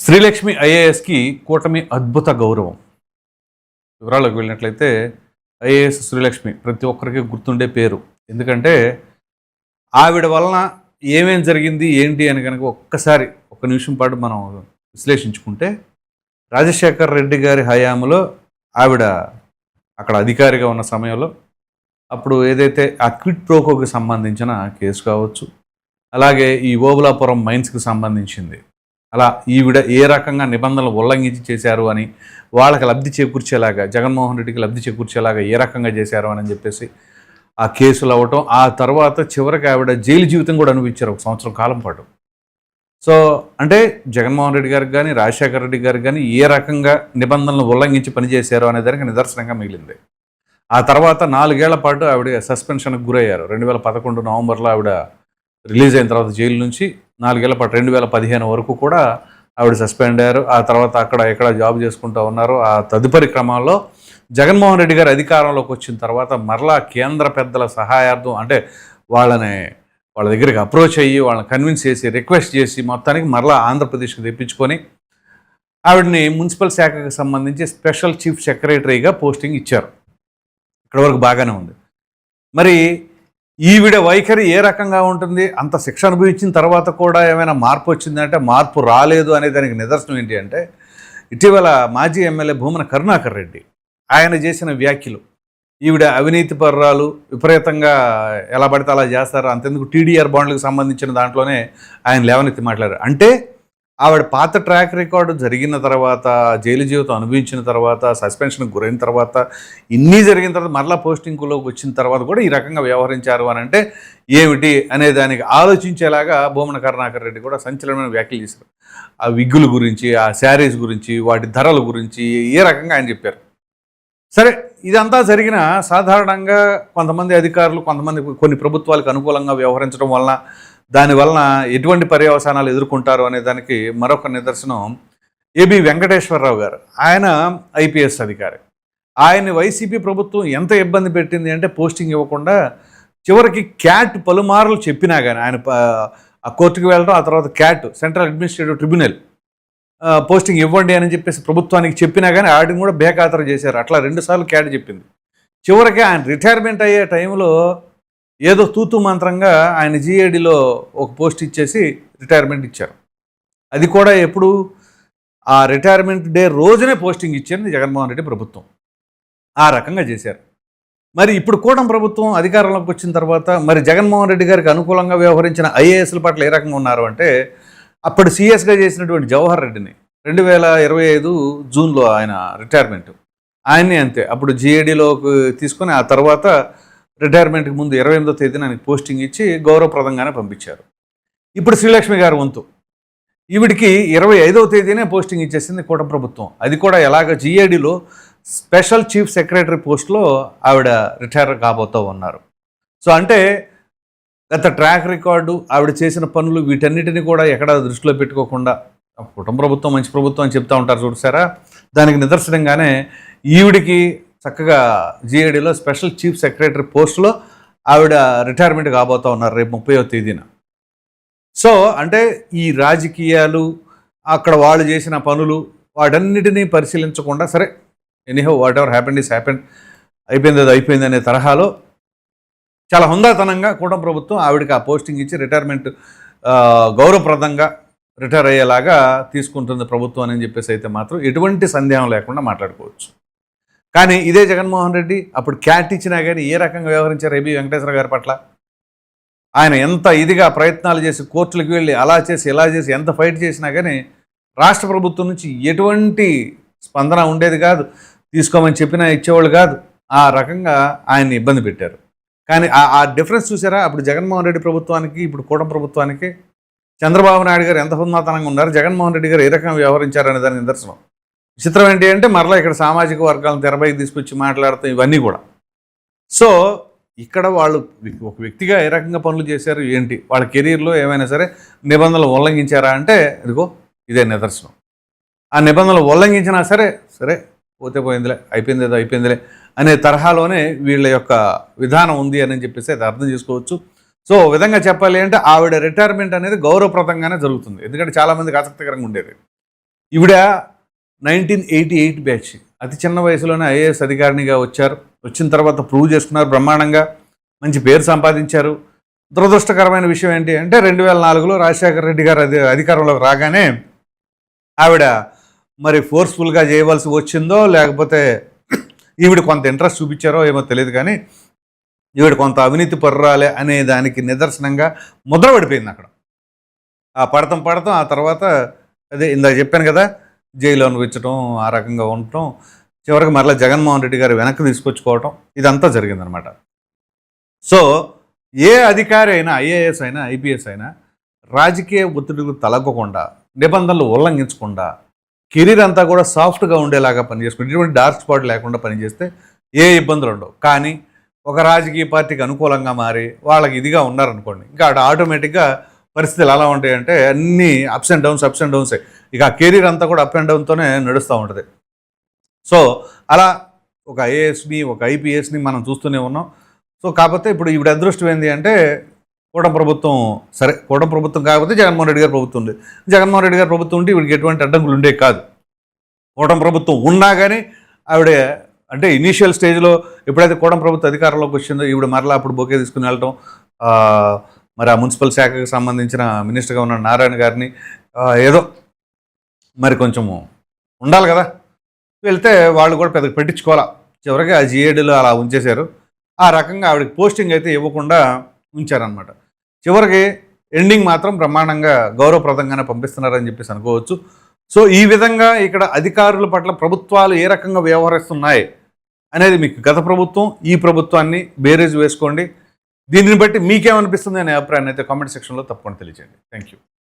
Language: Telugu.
శ్రీలక్ష్మి ఐఏఎస్కి కూటమి అద్భుత గౌరవం. వివరాలకు వెళ్ళినట్లయితే ఐఏఎస్ శ్రీలక్ష్మి ప్రతి ఒక్కరికి గుర్తుండే పేరు. ఎందుకంటే ఆవిడ వలన ఏమేం జరిగింది ఏంటి అని కనుక ఒక్కసారి ఒక్క నిమిషం పాటు మనం విశ్లేషించుకుంటే, రాజశేఖర్ రెడ్డి గారి హయాంలో ఆవిడ అక్కడ అధికారిగా ఉన్న సమయంలో అప్పుడు ఏదైతే ఆ క్విడ్ ప్రోకోకి సంబంధించిన కేసు కావచ్చు, అలాగే ఈ ఓబులాపురం మైన్స్కి సంబంధించింది, అలా ఈవిడ ఏ రకంగా నిబంధనలు ఉల్లంఘించి చేశారు అని, వాళ్ళకి లబ్ధి చేకూర్చేలాగా, జగన్మోహన్ రెడ్డికి లబ్ధి చేకూర్చేలాగా ఏ రకంగా చేశారు అని చెప్పేసి ఆ కేసులు అవ్వటం, ఆ తర్వాత చివరికి ఆవిడ జైలు జీవితం కూడా అనుభవించారు 1 సంవత్సరం కాలం పాటు. సో అంటే జగన్మోహన్ రెడ్డి గారికి కానీ, రాజశేఖర రెడ్డి గారికి కానీ ఏ రకంగా నిబంధనలు ఉల్లంఘించి పనిచేశారు అనే దానికి నిదర్శనంగా మిగిలింది. ఆ తర్వాత 4 ఏళ్ల పాటు ఆవిడ సస్పెన్షన్కి గురయ్యారు. 2011 నవంబర్లో ఆవిడ రిలీజ్ అయిన తర్వాత జైలు నుంచి 4 ఏళ్ల పాటు 2015 వరకు కూడా ఆవిడ సస్పెండ్ అయ్యారు. ఆ తర్వాత అక్కడ ఎక్కడ జాబ్ చేసుకుంటూ ఉన్నారు. ఆ తదుపరి క్రమంలో జగన్మోహన్ రెడ్డి గారు అధికారంలోకి వచ్చిన తర్వాత మరలా కేంద్ర పెద్దల సహాయార్థం, అంటే వాళ్ళ దగ్గరికి అప్రోచ్ అయ్యి వాళ్ళని కన్విన్స్ చేసి రిక్వెస్ట్ చేసి మొత్తానికి మరలా ఆంధ్రప్రదేశ్కి తెప్పించుకొని ఆవిడని మున్సిపల్ శాఖకు సంబంధించి స్పెషల్ చీఫ్ సెక్రటరీగా పోస్టింగ్ ఇచ్చారు. ఇక్కడ వరకు బాగానే ఉంది. మరి ఈవిడ వైఖరి ఏ రకంగా ఉంటుంది? అంత శిక్ష అనుభవించిన తర్వాత కూడా ఏమైనా మార్పు వచ్చిందంటే మార్పు రాలేదు అనే దానికి నిదర్శనం ఏంటి అంటే, ఇటీవల మాజీ ఎమ్మెల్యే భూమన కరుణాకర్ రెడ్డి ఆయన చేసిన వ్యాఖ్యలు, ఈవిడ అవినీతి పర్రాలు, విపరీతంగా ఎలా పడితే అలా చేస్తారు, అంతెందుకు టీడీఆర్ బాండ్లకు సంబంధించిన దాంట్లోనే ఆయన లేవనెత్తి మాట్లాడారు. అంటే ఆవిడ పాత ట్రాక్ రికార్డు జరిగిన తర్వాత, జైలు జీవితం అనుభవించిన తర్వాత, సస్పెన్షన్కి గురైన తర్వాత, ఇన్ని జరిగిన తర్వాత మరలా పోస్టింగ్లోకి వచ్చిన తర్వాత కూడా ఈ రకంగా వ్యవహరించారు అని అంటే ఏమిటి అనే దానికి ఆలోచించేలాగా భూమన కరుణాకర్ రెడ్డి కూడా సంచలనమైన వ్యాఖ్యలు చేశారు. ఆ విగ్గుల గురించి, ఆ శారీస్ గురించి, వాటి ధరల గురించి ఏ రకంగా ఆయన చెప్పారు. సరే, ఇదంతా జరిగిన సాధారణంగా కొంతమంది అధికారులు, కొన్ని ప్రభుత్వాలకు అనుకూలంగా వ్యవహరించడం వలన, దానివలన ఎటువంటి పర్యవసానాలు ఎదుర్కొంటారు అనే దానికి మరొక నిదర్శనం ఏబి వెంకటేశ్వరరావు గారు. ఆయన ఐపీఎస్ అధికారి. ఆయన్ని వైసీపీ ప్రభుత్వం ఎంత ఇబ్బంది పెట్టింది అంటే పోస్టింగ్ ఇవ్వకుండా, చివరికి క్యాట్ పలుమార్లు చెప్పినా కానీ ఆయన ఆ కోర్టుకు వెళ్ళడం, ఆ తర్వాత cat central administrative tribunal posting ఇవ్వండి అని చెప్పేసి ప్రభుత్వానికి చెప్పినా కానీ ఆడిని కూడా బేఖాతరు చేశారు. అట్లా 2 సార్లు క్యాట్ చెప్పింది. చివరికి ఆయన రిటైర్మెంట్ అయ్యే టైంలో ఏదో తూతు మంత్రంగా ఆయన జీఏడీలో ఒక పోస్ట్ ఇచ్చేసి రిటైర్మెంట్ ఇచ్చారు. అది కూడా ఎప్పుడు? ఆ రిటైర్మెంట్ డే రోజునే పోస్టింగ్ ఇచ్చింది జగన్మోహన్ రెడ్డి ప్రభుత్వం. ఆ రకంగా చేశారు. మరి ఇప్పుడు కూటమి ప్రభుత్వం అధికారంలోకి వచ్చిన తర్వాత మరి జగన్మోహన్ రెడ్డి గారికి అనుకూలంగా వ్యవహరించిన ఐఏఎస్ల పట్ల ఏ రకంగా ఉన్నారు అంటే, అప్పుడు సీఎస్గా చేసినటువంటి జవహర్ రెడ్డిని 2025 జూన్లో ఆయన రిటైర్మెంట్, ఆయన్ని అంతే అప్పుడు జీఏడీలోకి తీసుకొని ఆ తర్వాత రిటైర్మెంట్కి ముందు 28వ తేదీన ఆయనకి పోస్టింగ్ ఇచ్చి గౌరవప్రదంగానే పంపించారు. ఇప్పుడు శ్రీలక్ష్మి గారి వంతు. ఈవిడికి 25వ తేదీనే పోస్టింగ్ ఇచ్చేసింది కూటమి ప్రభుత్వం. అది కూడా ఎలాగ? జీఏడీలో స్పెషల్ చీఫ్ సెక్రటరీ పోస్ట్లో ఆవిడ రిటైర్ కాబోతూ ఉన్నారు. సో అంటే గత ట్రాక్ రికార్డు, ఆవిడ చేసిన పనులు, వీటన్నిటిని కూడా ఎక్కడా దృష్టిలో పెట్టుకోకుండా కుటుంబ ప్రభుత్వం మంచి ప్రభుత్వం అని చెప్తూ ఉంటారు చూసారా, దానికి నిదర్శనంగానే ఈవిడికి చక్కగా జీఏడీలో స్పెషల్ చీఫ్ సెక్రటరీ పోస్టులో ఆవిడ రిటైర్మెంట్ కాబోతూ ఉన్నారు రేపు 30వ తేదీన. సో అంటే ఈ రాజకీయాలు, అక్కడ వాళ్ళు చేసిన పనులు, వాటన్నిటినీ పరిశీలించకుండా సరే anyhow what ever happened is happened, అయిపోయింది అది అయిపోయింది అనే తరహాలో చాలా హుందాతనంగా కూటమి ప్రభుత్వం ఆవిడకి ఆ పోస్టింగ్ ఇచ్చి రిటైర్మెంట్ గౌరవప్రదంగా రిటైర్ అయ్యేలాగా తీసుకుంటుంది ప్రభుత్వం అని చెప్పేసి అయితే మాత్రం ఎటువంటి సందేహం లేకుండా మాట్లాడుకోవచ్చు. కానీ ఇదే జగన్మోహన్ రెడ్డి అప్పుడు క్యాట్ ఇచ్చినా కానీ ఏ రకంగా వ్యవహరించారు ఏబి వెంకటేశ్వర గారి పట్ల? ఆయన ఎంత ఇదిగా ప్రయత్నాలు చేసి కోర్టులకు వెళ్ళి అలా చేసి ఇలా చేసి ఎంత ఫైట్ చేసినా కానీ రాష్ట్ర ప్రభుత్వం నుంచి ఎటువంటి స్పందన ఉండేది కాదు. తీసుకోమని చెప్పినా ఇచ్చేవాళ్ళు కాదు. ఆ రకంగా ఆయన్ని ఇబ్బంది పెట్టారు. కానీ ఆ డిఫరెన్స్ చూసారా? అప్పుడు జగన్మోహన్ రెడ్డి ప్రభుత్వానికి ఇప్పుడు కూటమి ప్రభుత్వానికి చంద్రబాబు నాయుడు గారు ఎంత హుందాతనంగా ఉన్నారు, జగన్మోహన్ రెడ్డి గారు ఏ రకంగా వ్యవహరించారనే దాని నిదర్శనం. విచిత్రం ఏంటి అంటే మరలా ఇక్కడ సామాజిక వర్గాలను తెరపైకి తీసుకొచ్చి మాట్లాడతాం, ఇవన్నీ కూడా. సో ఇక్కడ వాళ్ళు ఒక వ్యక్తిగా ఏ రకంగా పనులు చేశారు ఏంటి, వాళ్ళ కెరీర్లో ఏమైనా సరే నిబంధనలు ఉల్లంఘించారా అంటే ఇదిగో ఇదే నిదర్శనం. ఆ నిబంధనలు ఉల్లంఘించినా సరే సరే పోతే పోయిందిలే, అయిపోయింది ఏదో అయిపోయిందిలే అనే తరహాలోనే వీళ్ళ యొక్క విధానం ఉంది అని చెప్పేసి అది అర్థం చేసుకోవచ్చు. సో విధంగా చెప్పాలి అంటే ఆవిడ రిటైర్మెంట్ అనేది గౌరవప్రదంగానే జరుగుతుంది. ఎందుకంటే చాలామందికి ఆసక్తికరంగా ఉండేది. ఈవిడ 1988 బ్యాచ్. అతి చిన్న వయసులోనే ఐఏఎస్ అధికారినిగా వచ్చారు. వచ్చిన తర్వాత ప్రూవ్ చేసుకున్నారు బ్రహ్మాండంగా. మంచి పేరు సంపాదించారు. దురదృష్టకరమైన విషయం ఏంటి అంటే 2004లో రాజశేఖర రెడ్డి గారు అధికారంలోకి రాగానే ఆవిడ మరి ఫోర్స్ఫుల్గా చేయవలసి వచ్చిందో లేకపోతే ఈవిడ కొంత ఇంట్రెస్ట్ చూపించారో ఏమో తెలియదు, కానీ ఈవిడ కొంత అవినీతి పర్రాలే అనే దానికి నిదర్శనంగా ముద్ర పడిపోయింది అక్కడ. ఆ పడతాం ఆ తర్వాత అదే ఇందాక చెప్పాను కదా, జైలు అనుభవించడం, ఆ రకంగా ఉండటం, చివరికి మరలా జగన్మోహన్ రెడ్డి గారు వెనక్కి తీసుకొచ్చుకోవటం, ఇదంతా జరిగిందనమాట. సో ఏ అధికారి అయినా, ఐఏఎస్ అయినా, ఐపీఎస్ అయినా రాజకీయ ఒత్తిడికి తలగకుండా, నిబంధనలు ఉల్లంఘించకుండా, కెరీర్ అంతా కూడా సాఫ్ట్గా ఉండేలాగా పనిచేసుకుంటే, ఇటువంటి డార్క్ స్పాట్ లేకుండా పనిచేస్తే ఏ ఇబ్బందులు ఉండవు. కానీ ఒక రాజకీయ పార్టీకి అనుకూలంగా మారి వాళ్ళకి ఇదిగా ఉన్నారనుకోండి, ఇంకా ఆటోమేటిక్గా పరిస్థితులు ఎలా ఉంటాయంటే అన్నీ అప్స్ అండ్ డౌన్స్. ఇక ఆ కెరీర్ అంతా కూడా అప్ అండ్ డౌన్తోనే నడుస్తూ ఉంటుంది. సో అలా ఒక ఐఏఎస్ని, ఒక ఐపీఎస్ని మనం చూస్తూనే ఉన్నాం. సో కాకపోతే ఇప్పుడు ఈవిడ అదృష్టం ఏంటి అంటే కూటమి ప్రభుత్వం, సరే కూటమి ప్రభుత్వం కాకపోతే జగన్మోహన్ రెడ్డి గారి ప్రభుత్వం ఉంది. జగన్మోహన్ రెడ్డి గారి ప్రభుత్వం ఉంటే వీడికి ఎటువంటి అడ్డంకులు ఉండే కాదు. కూటమి ప్రభుత్వం ఉన్నా కానీ ఆవిడ అంటే ఇనీషియల్ స్టేజ్లో ఎప్పుడైతే కూటమి ప్రభుత్వం అధికారంలోకి వచ్చిందో ఈవిడ మరలా అప్పుడు బొకే తీసుకుని వెళ్ళటం, మరి ఆ మున్సిపల్ శాఖకు సంబంధించిన మినిస్టర్గా ఉన్న నారాయణ గారిని ఏదో మరి కొంచెము ఉండాలి కదా, వెళ్తే వాళ్ళు కూడా పెద్దగా పెట్టించుకోవాలా, చివరికి ఆ జిఏడీలో అలా ఉంచేశారు. ఆ రకంగా ఆవిడకి పోస్టింగ్ అయితే ఇవ్వకుండా ఉంచారనమాట. చివరికి ఎండింగ్ మాత్రం బ్రహ్మాండంగా గౌరవప్రదంగానే పంపిస్తున్నారని చెప్పేసి అనుకోవచ్చు. సో ఈ విధంగా ఇక్కడ అధికారుల పట్ల ప్రభుత్వాలు ఏ రకంగా వ్యవహరిస్తున్నాయి అనేది మీకు గత ప్రభుత్వం, ఈ ప్రభుత్వాన్ని బేరేజ్ వేసుకోండి. దీనిని బట్టి మీకేమనిపిస్తుంది అనే అభిప్రాయాన్ని అయితే కామెంట్ సెక్షన్లో తప్పకుండా తెలియజేయండి. Thank you.